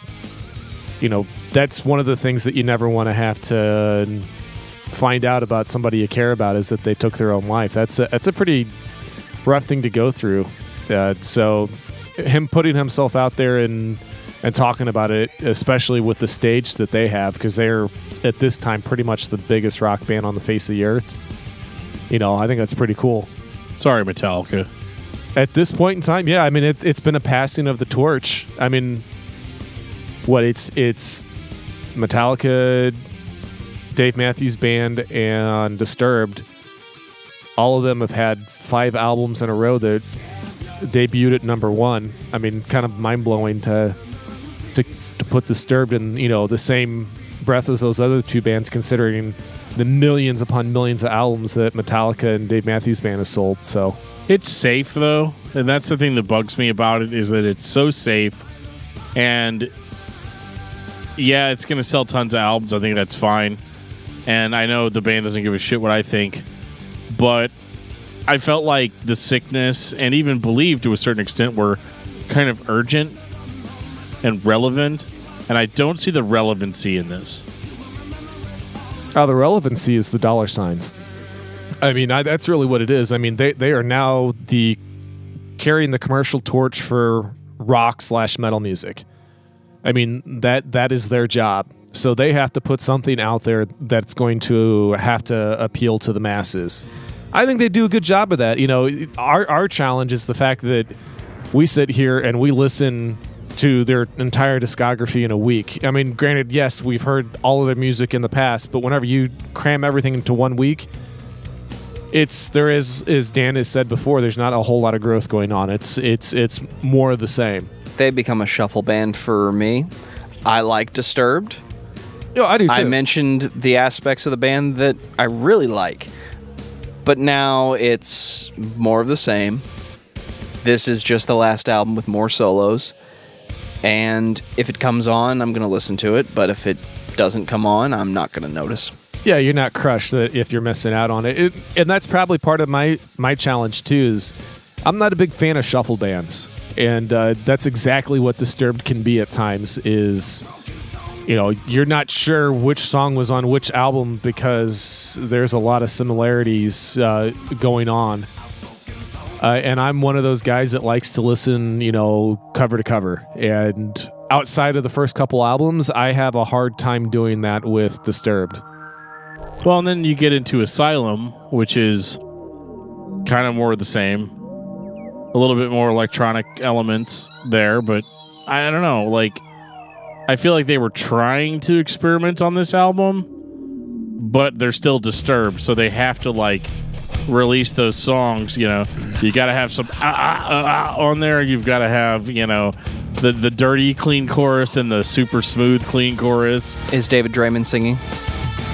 that's one of the things that you never want to have to find out about somebody you care about, is that they took their own life. That's a pretty rough thing to go through. So him putting himself out there and talking about it, especially with the stage that they have, because they're at this time pretty much the biggest rock band on the face of the earth. I think that's pretty cool. Sorry, Metallica. At this point in time, yeah, I mean, it's been a passing of the torch. I mean, it's Metallica, Dave Matthews Band, and Disturbed. All of them have had 5 albums in a row that debuted at number 1. I mean, kind of mind-blowing to to put Disturbed in, the same breath as those other two bands, considering the millions upon millions of albums that Metallica and Dave Matthews Band has sold. So it's safe, though, and that's the thing that bugs me about it, is that it's so safe. And yeah, it's going to sell tons of albums. I think that's fine. And I know the band doesn't give a shit what I think, but I felt like The Sickness and even Believe to a certain extent were kind of urgent and relevant, and I don't see the relevancy in this. The relevancy is the dollar signs. I mean, that's really what it is. I mean, they are now carrying the commercial torch for rock/metal music. I mean, that is their job. So they have to put something out there that's going to have to appeal to the masses. I think they do a good job of that. Our challenge is the fact that we sit here and we listen to their entire discography in a week. I mean, granted, yes, we've heard all of their music in the past, but whenever you cram everything into 1 week, there is, as Dan has said before, there's not a whole lot of growth going on. It's more of the same. They've become a shuffle band for me. I like Disturbed. I do too. I mentioned the aspects of the band that I really like, but now it's more of the same. This is just the last album with more solos, and if it comes on, I'm going to listen to it, but if it doesn't come on, I'm not going to notice. Yeah, you're not crushed if you're missing out on it. And that's probably part of my challenge too, is I'm not a big fan of shuffle bands. And that's exactly what Disturbed can be at times, is, you're not sure which song was on which album because there's a lot of similarities going on. And I'm one of those guys that likes to listen, cover to cover. And outside of the first couple albums, I have a hard time doing that with Disturbed. Well, and then you get into Asylum, which is kind of more of the same. A little bit more electronic elements there, but I don't know. Like, I feel like they were trying to experiment on this album, but they're still Disturbed, so they have to, release those songs. You got to have some on there. You've got to have, the dirty, clean chorus and the super smooth, clean chorus. Is David Draymond singing?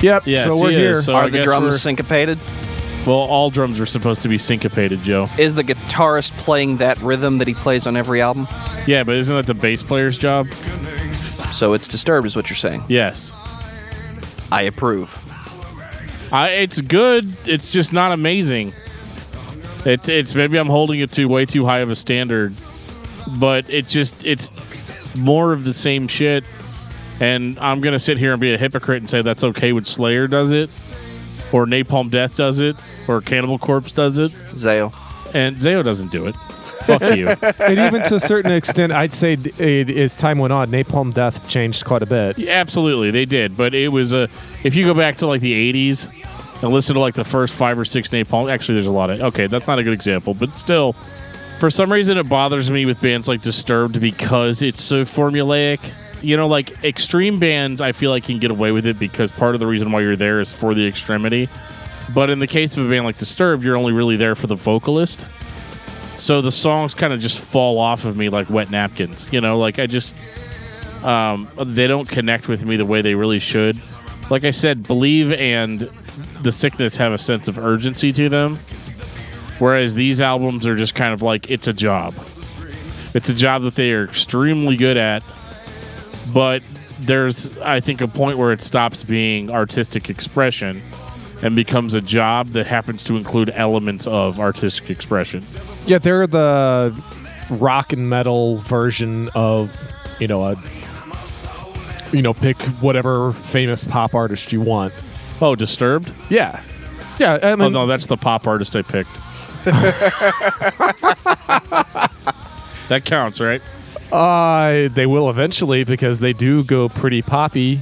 Yep, yes, so we're here. So Are the drums syncopated? Well, all drums are supposed to be syncopated, Joe. Is the guitarist playing that rhythm that he plays on every album? Yeah, but isn't that the bass player's job? So it's Disturbed is what you're saying? Yes. I approve. It's good. It's just not amazing. It's maybe I'm holding it to way too high of a standard, but it's more of the same shit. And I'm going to sit here and be a hypocrite and say that's okay when Slayer does it, or Napalm Death does it, or Cannibal Corpse does it. Zayo. And Zayo doesn't do it. Fuck you. And even to a certain extent, I'd say as time went on, Napalm Death changed quite a bit. Yeah, absolutely, they did. But it was if you go back to the 80s and listen to the first 5 or 6 Napalm, actually there's a lot of, okay, that's not a good example, but still, for some reason it bothers me with bands like Disturbed because it's so formulaic. Extreme bands, I feel like can get away with it because part of the reason why you're there is for the extremity. But in the case of a band like Disturbed, you're only really there for the vocalist. So the songs kind of just fall off of me like wet napkins. I just... they don't connect with me the way they really should. Like I said, Believe and The Sickness have a sense of urgency to them. Whereas these albums are just kind of it's a job. It's a job that they are extremely good at. But there's, I think, a point where it stops being artistic expression and becomes a job that happens to include elements of artistic expression. Yeah, they're the rock and metal version of, pick whatever famous pop artist you want. Oh, Disturbed? Yeah. Yeah. I mean, oh, no, that's the pop artist I picked. That counts, right? They will eventually because they do go pretty poppy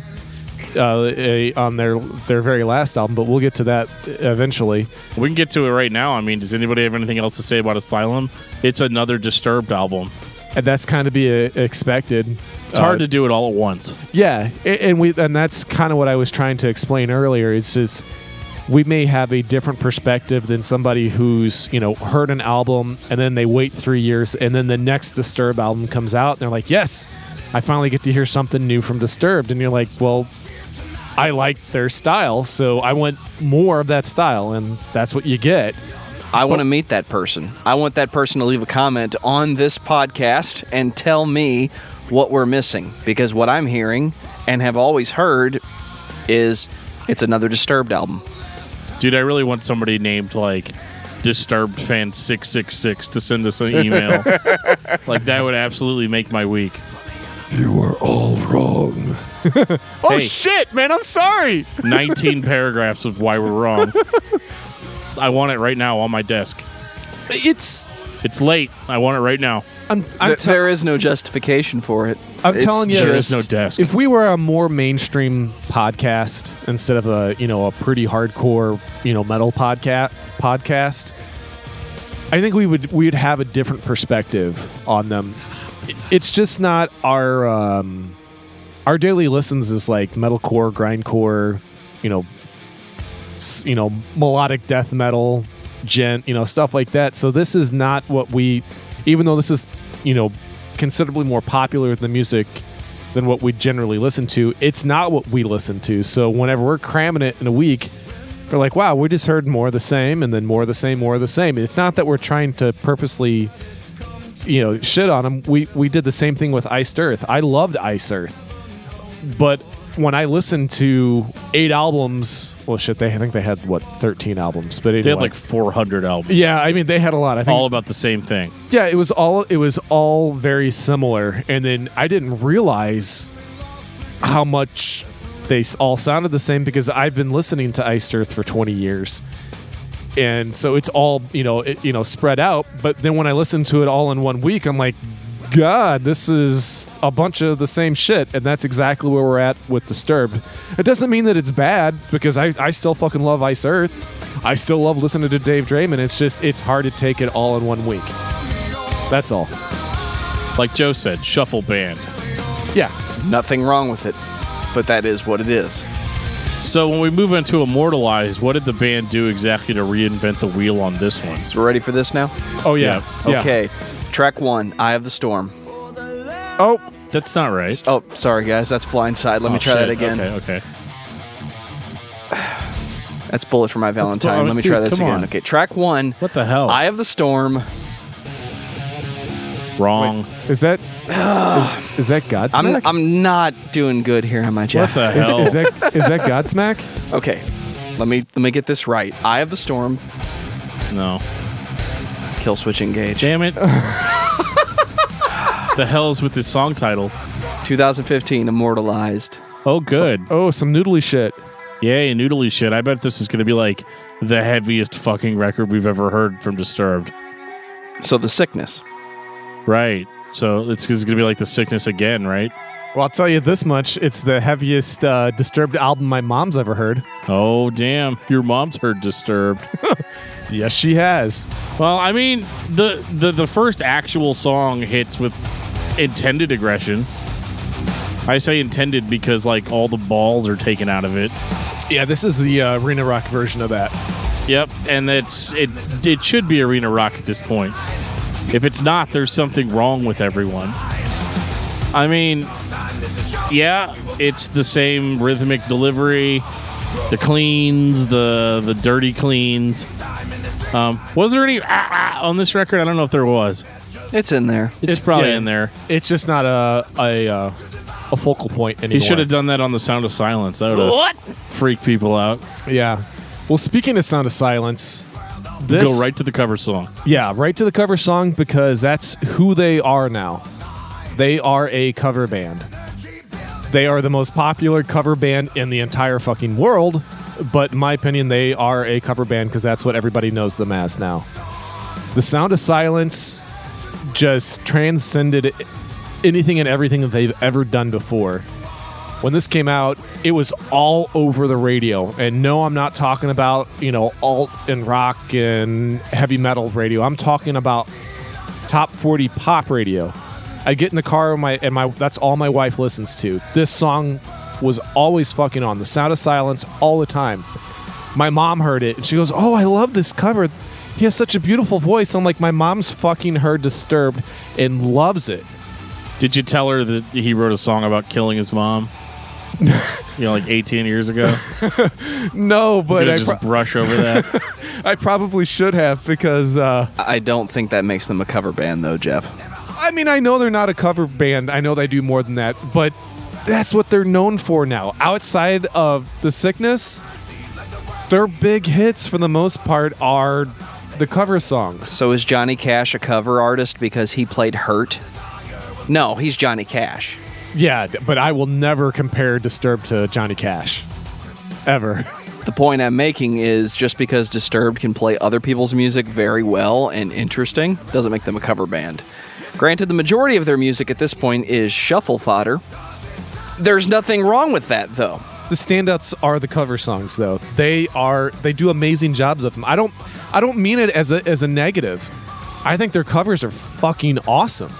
on their very last album, but we'll get to that eventually. We can get to it right now. I mean, does anybody have anything else to say about Asylum? It's another Disturbed album. And that's kind of be expected. It's hard to do it all at once. Yeah, and that's kind of what I was trying to explain earlier. It's just we may have a different perspective than somebody who's, heard an album and then they wait 3 years and then the next Disturbed album comes out and they're like, yes, I finally get to hear something new from Disturbed, and you're like, well, I like their style, so I want more of that style, and that's what you get. I want to meet that person. I want that person to leave a comment on this podcast and tell me what we're missing, because what I'm hearing and have always heard is it's another Disturbed album. Dude, I really want somebody named like Disturbed Fan 666 to send us an email. Like, that would absolutely make my week. You are all wrong. Oh, Hey. shit, man, I'm sorry. 19 paragraphs of why we're wrong. I want it right now on my desk. It's late. I want it right now. There is no justification for it. I'm telling you, There is no desk. If we were a more mainstream podcast instead of a pretty hardcore metal podcast, I think we'd have a different perspective on them. It's just not our daily listens is like metalcore, grindcore, melodic death metal, stuff like that. So this is not what we, even though this is considerably more popular than music than what we generally listen to, it's not what we listen to. So whenever we're cramming it in a week, we're like, wow, we just heard more of the same, and then more of the same, more of the same. It's not that we're trying to purposely shit on them. We did the same thing with Iced Earth. I loved Iced Earth, but when I listened to 8 albums, well, shit, I think they had 13 albums, but anyway. They had like 400 albums. Yeah, I mean, they had a lot. I think all about the same thing. Yeah, it was all very similar, and then I didn't realize how much they all sounded the same because I've been listening to Iced Earth for 20 years. And so it's all, spread out. But then when I listen to it all in 1 week, I'm like, God, this is a bunch of the same shit. And that's exactly where we're at with Disturbed. It doesn't mean that it's bad, because I still fucking love Iced Earth. I still love listening to Dave Draymond. It's just, it's hard to take it all in 1 week. That's all. Like Joe said, shuffle band. Yeah. Nothing wrong with it, but that is what it is. So when we move into Immortalized, what did the band do exactly to reinvent the wheel on this one? So we're ready for this now? Oh, yeah. Yeah. Okay. Track 1, Eye of the Storm. Oh, that's not right. Oh, sorry, guys. That's Blindside. Let me try that again. Okay. That's Bullet for My Valentine. Let me try this again. Okay, track 1. What the hell? Eye of the Storm. Wrong. Wait, is that Godsmack? I'm not doing good here on my Geoff. What the hell? Is that Godsmack? Okay, let me get this right. Eye of the Storm. No. Kill Switch Engage. Damn it. The hell is with this song title? 2015, Immortalized. Oh, good. Oh, some noodly shit. Yay, noodly shit. I bet this is going to be like the heaviest fucking record we've ever heard from Disturbed. So The Sickness. Right. So it's going to be like The Sickness again, right? Well, I'll tell you this much. It's the heaviest Disturbed album my mom's ever heard. Oh, damn. Your mom's heard Disturbed. Yes, she has. Well, I mean, the first actual song hits with intended aggression. I say intended because, like, all the balls are taken out of it. Yeah, this is the arena rock version of that. Yep, and it should be arena rock at this point. If it's not, there's something wrong with everyone. I mean, yeah, it's the same rhythmic delivery, the cleans, the dirty cleans. Was there any on this record? I don't know if there was. It's in there. It's probably in there. It's just not a focal point anymore. He should have done that on The Sound of Silence. That would have freaked people out. Yeah. Well, speaking of Sound of Silence, go right to the cover song. Yeah, right to the cover song, because that's who they are now. They are a cover band. They are the most popular cover band in the entire fucking world, but in my opinion, they are a cover band because that's what everybody knows them as now. The Sound of Silence just transcended anything and everything that they've ever done before. When this came out, it was all over the radio. And no, I'm not talking about, alt and rock and heavy metal radio. I'm talking about top 40 pop radio. I get in the car and that's all my wife listens to. This song was always fucking on. The Sound of Silence all the time. My mom heard it and she goes, "Oh, I love this cover. He has such a beautiful voice." I'm like, my mom's fucking heard Disturbed and loves it. Did you tell her that he wrote a song about killing his mom? Like 18 years ago? No, but I just brush over that. I probably should have because... I don't think that makes them a cover band, though, Geoff. I mean, I know they're not a cover band. I know they do more than that, but that's what they're known for now. Outside of The Sickness, their big hits, for the most part, are the cover songs. So is Johnny Cash a cover artist because he played Hurt? No, he's Johnny Cash. Yeah, but I will never compare Disturbed to Johnny Cash. Ever. The point I'm making is just because Disturbed can play other people's music very well and interesting doesn't make them a cover band. Granted, the majority of their music at this point is shuffle fodder. There's nothing wrong with that, though. The standouts are the cover songs, though. They do amazing jobs of them. I don't mean it as a negative. I think their covers are fucking awesome.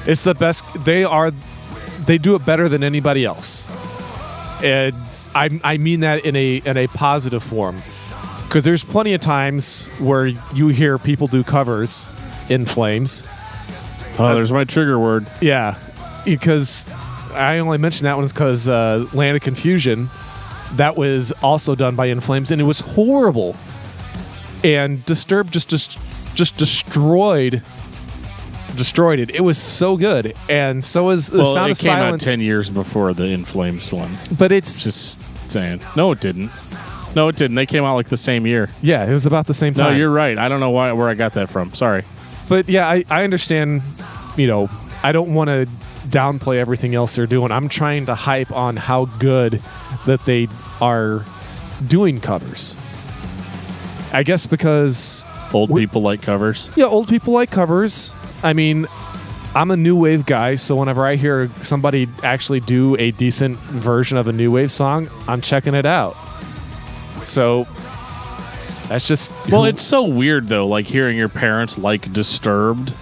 It's the best. They do it better than anybody else. And I mean that in a positive form, because there's plenty of times where you hear people do covers in flames. Oh, there's my trigger word. Yeah, because I only mentioned that one because Land of Confusion, that was also done by In Flames, and it was horrible. And Disturbed just destroyed it. It was so good, and so is the Sound of Silence. It came out 10 years before the In Flames one. But it's just saying. No, it didn't. They came out like the same year. Yeah, it was about the same time. No, you're right. I don't know where I got that from. Sorry. But yeah, I understand. I don't want to downplay everything else they're doing. I'm trying to hype on how good that they are doing covers. I guess because old people like covers. Yeah, old people like covers. I mean, I'm a new wave guy, so whenever I hear somebody actually do a decent version of a new wave song, I'm checking it out. So that's just... Well, it's so weird, though, like hearing your parents like Disturbed.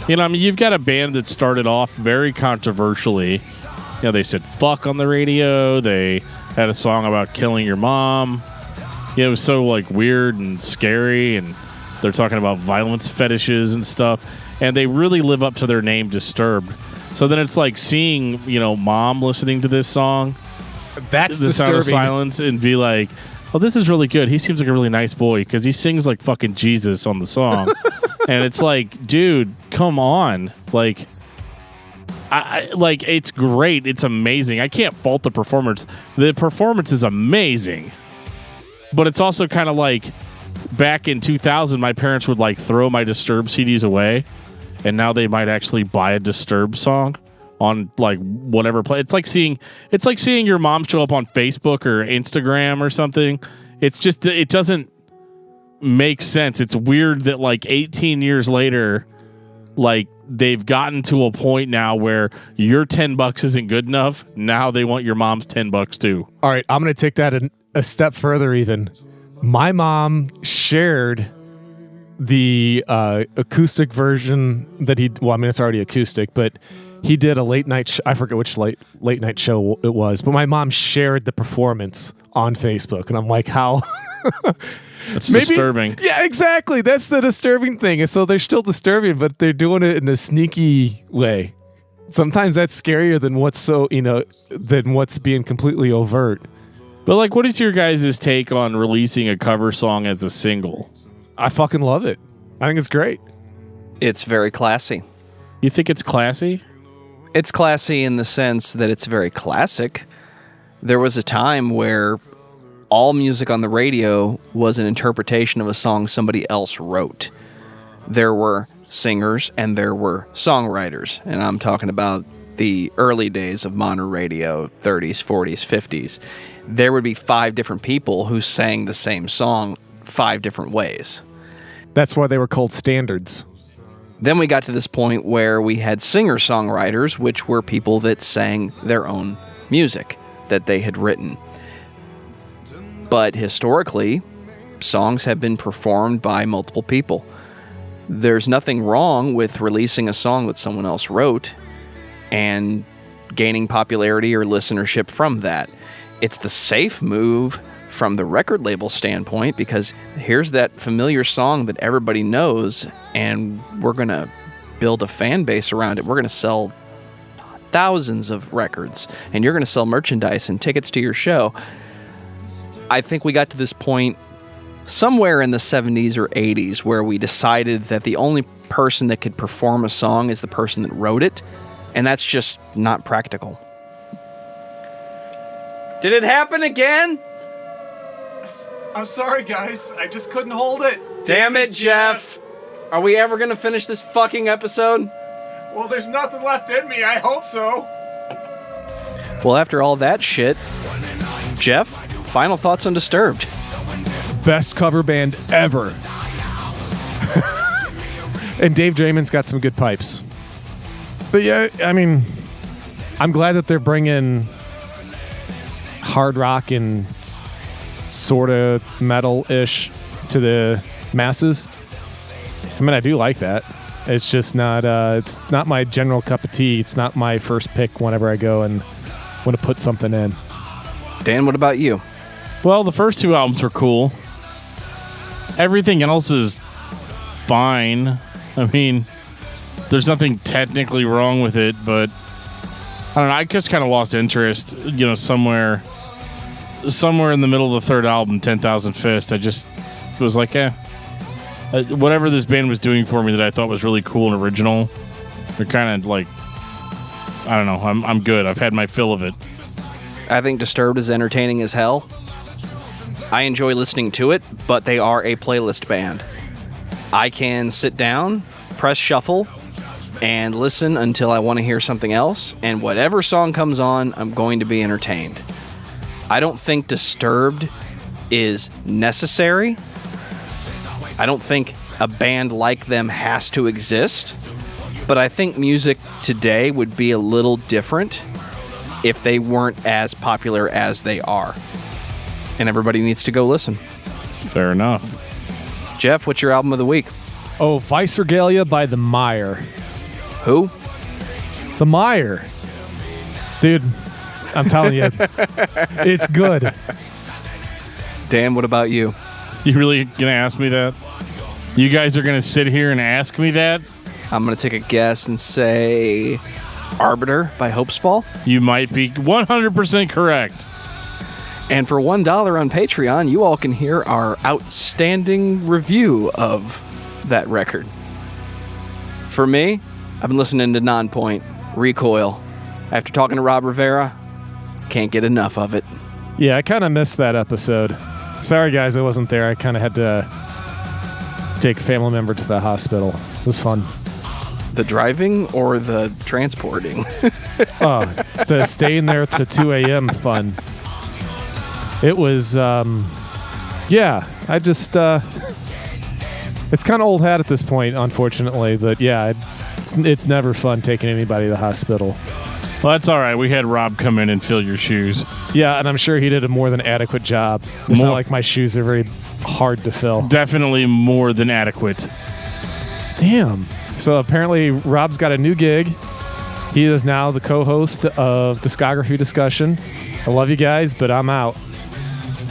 You've got a band that started off very controversially. They said fuck on the radio. They had a song about killing your mom. It was so, weird and scary, and they're talking about violence fetishes and stuff. And they really live up to their name, Disturbed. So then it's like seeing, mom listening to this song. That's the disturbing. Sound of Silence, and be like, oh, this is really good. He seems like a really nice boy because he sings like fucking Jesus on the song. And it's like, dude, come on. It's great. It's amazing. I can't fault the performance. The performance is amazing. But it's also kind of like back in 2000, my parents would throw my Disturbed CDs away. And now they might actually buy a Disturbed song on whatever play. It's like seeing your mom show up on Facebook or Instagram or something. It's just, it doesn't make sense. It's weird that 18 years later, they've gotten to a point now where your $10 isn't good enough. Now they want your mom's $10 too. All right, I'm going to take that a step further even. My mom shared the acoustic version that it's already acoustic, but he did a late night I forget which late night show it was, but my mom shared the performance on Facebook, and I'm like, how? It's disturbing. Yeah, exactly. That's the disturbing thing. And so they're still disturbing, but they're doing it in a sneaky way. Sometimes that's scarier than what's being completely overt. But what is your guys' take on releasing a cover song as a single? I fucking love it. I think it's great. It's very classy. You think it's classy? It's classy in the sense that it's very classic. There was a time where all music on the radio was an interpretation of a song somebody else wrote. There were singers and there were songwriters, and I'm talking about the early days of modern radio, 30s, 40s, 50s. There would be 5 different people who sang the same song 5 different ways. That's why they were called standards. Then we got to this point where we had singer-songwriters, which were people that sang their own music that they had written. But historically, songs have been performed by multiple people. There's nothing wrong with releasing a song that someone else wrote and gaining popularity or listenership from that. It's the safe move from the record label standpoint, because here's that familiar song that everybody knows, and we're going to build a fan base around it. We're going to sell thousands of records, and you're going to sell merchandise and tickets to your show. I think we got to this point somewhere in the 70s or 80s where we decided that the only person that could perform a song is the person that wrote it, and that's just not practical. Did it happen again? I'm sorry, guys. I just couldn't hold it. Damn it, Geoff. Are we ever going to finish this fucking episode? Well, there's nothing left in me. I hope so. Well, after all that shit, Geoff, final thoughts on Disturbed. Best cover band ever. And Dave Draymond's got some good pipes. But yeah, I mean, I'm glad that they're bringing hard rock and sort of metal-ish to the masses. I mean, I do like that. It's just not it's not my general cup of tea. It's not my first pick whenever I go and want to put something in. Dan, what about you? Well, the first two albums were cool. Everything else is fine. I mean, there's nothing technically wrong with it, but I don't know. I just kind of lost interest, somewhere in the middle of the third album, 10,000 Fist. I just was like, whatever this band was doing for me that I thought was really cool and original, they're kind of like, I don't know. I'm good. I've had my fill of it. I think Disturbed is entertaining as hell. I enjoy listening to it, but they are a playlist band. I can sit down, press shuffle, and listen until I want to hear something else, and whatever song comes on, I'm going to be entertained. I don't think Disturbed is necessary. I don't think a band like them has to exist, but I think music today would be a little different if they weren't as popular as they are. And everybody needs to go listen. Fair enough. Geoff, what's your album of the week? Oh, Vice Regalia by the Mire. Who? The Mire. Dude, I'm telling you, it's good. Dan, what about you? You really gonna ask me that? You guys are gonna sit here and ask me that? I'm going to take a guess and say Arbiter by Hopesfall. You might be 100% correct. And for $1 on Patreon, you all can hear our outstanding review of that record. For me, I've been listening to Nonpoint, Recoil. After talking to Rob Rivera, can't get enough of it. Yeah, I kind of missed that episode. Sorry, guys, I wasn't there. I kind of had to take a family member to the hospital. It was fun. The driving or the transporting? The staying there to 2 a.m. fun. It was, I just, it's kind of old hat at this point, unfortunately, but yeah, it's never fun taking anybody to the hospital. Well, that's all right. We had Rob come in and fill your shoes. Yeah, and I'm sure he did a more than adequate job. It's not like my shoes are very hard to fill. Definitely more than adequate. Damn. So apparently Rob's got a new gig. He is now the co-host of Discography Discussion. I love you guys, but I'm out.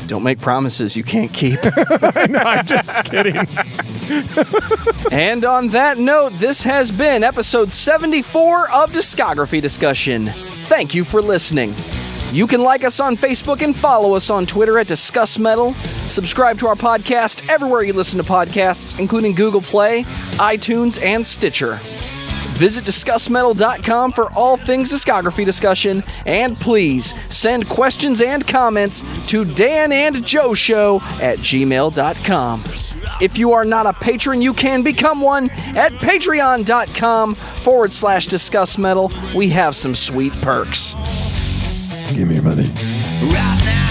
Don't make promises you can't keep. No, I'm just kidding. And on that note, this has been episode 74 of Discography Discussion. Thank you for listening. You can like us on Facebook and follow us on Twitter at discussmetal. Subscribe to our podcast everywhere you listen to podcasts, including Google Play, iTunes, and Stitcher. Visit discussmetal.com for all things discography discussion, and please send questions and comments to danandjoeshow@gmail.com. If you are not a patron, you can become one at patreon.com/discussmetal. We have some sweet perks. Give me your money. Right now